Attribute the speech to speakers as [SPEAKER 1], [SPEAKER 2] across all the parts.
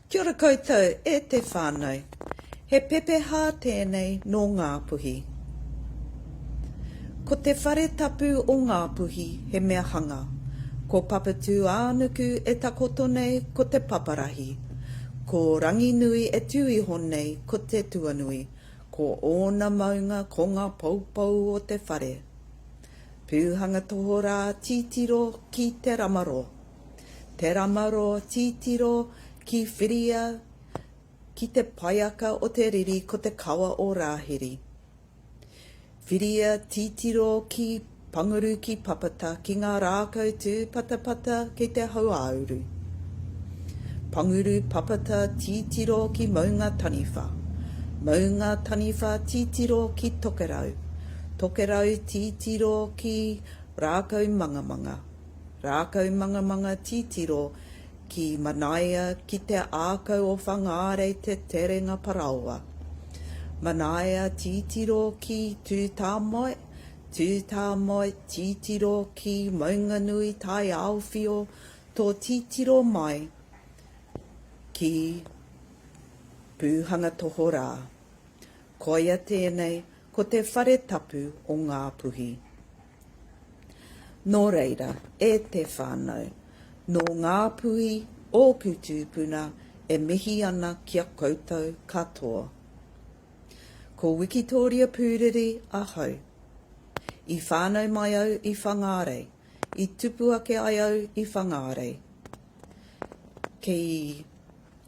[SPEAKER 1] Kia ora koutou, e te whānau. He pepeha tēnei no ngā puhi. Ko te whare tapu o ngā puhi he mea hanga. Ko papatū ānuku e takoto nei ko te paparahi. Ko rangi nui e tui honei ko te tuanui. Ko ōna maunga ko ngā paupau o te whare. Pūhanga toho rā titiro ki te ramaro. Te ramaro titiro ki whiria ki te paiaka o te riri ko te kawa o rāhiri. Whiria titiro ki panguru ki papata ki ngā rākau tū patapata ki te hauauru. Panguru papata titiro ki maunga taniwha. Maunga taniwha titiro ki tokerau. Tokerau titiro ki rākau mangamanga. Rākau mangamanga titiro ki manaia ki te ākau o whangāre te terenga paraoa. Manaia titiro ki tūtāmoi, tūtāmoi titiro ki maunganui tai aowhio tō titiro mai ki pūhanga toho rā. Koia tēnei ko te whare tapu o ngā puhi. Nō reira, e te whānau. No ngā puhi o kutupuna e mihi ana kia koutou katoa. Ko Wikitoria pūriri ahau. I whānau mai au i whangāre. I tupu ake ai au i whangāre. Kei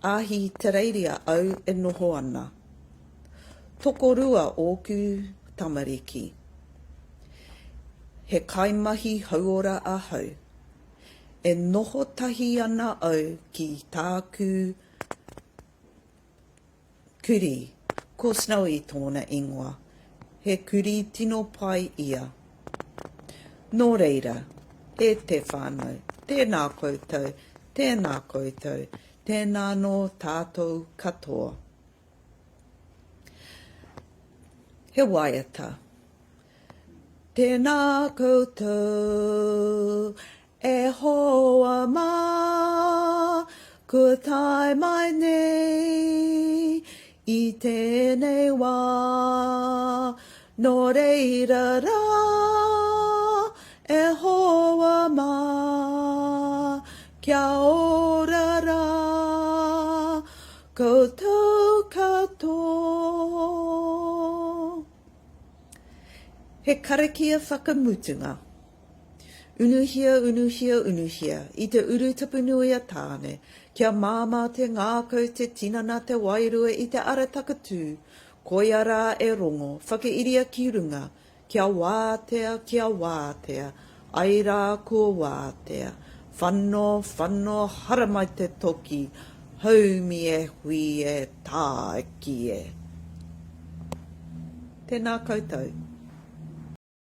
[SPEAKER 1] ahi te reiria au e noho ana. Tokorua ōku tamariki. He kaimahi hauora ahau. E noho tahi ana au ki tāku kuri, ko Snowy tōna ingoa. He kuri tino pai ia. Nō reira, e te whānau, tēnā koutou, tēnā koutou, tēnā no tātou katoa. He waiata. Tēnā koutou, e hoa mā, kua tai mai nei, i tēnei wā, nō reira rā, e hoa mā, kia ora rā, koutou katoa. He karakia whakamutunga. Unuhia, unuhia, unuhia, i te uru tapunui a tāne, kia māma te ngākau te tinana te wairua i te aratakatū, koia rā e rongo, whakairia ki runga, kia wātea, ai rā kua wātea, whanno, haramai te toki, haumi e hui e tāki e. Tēnā koutou.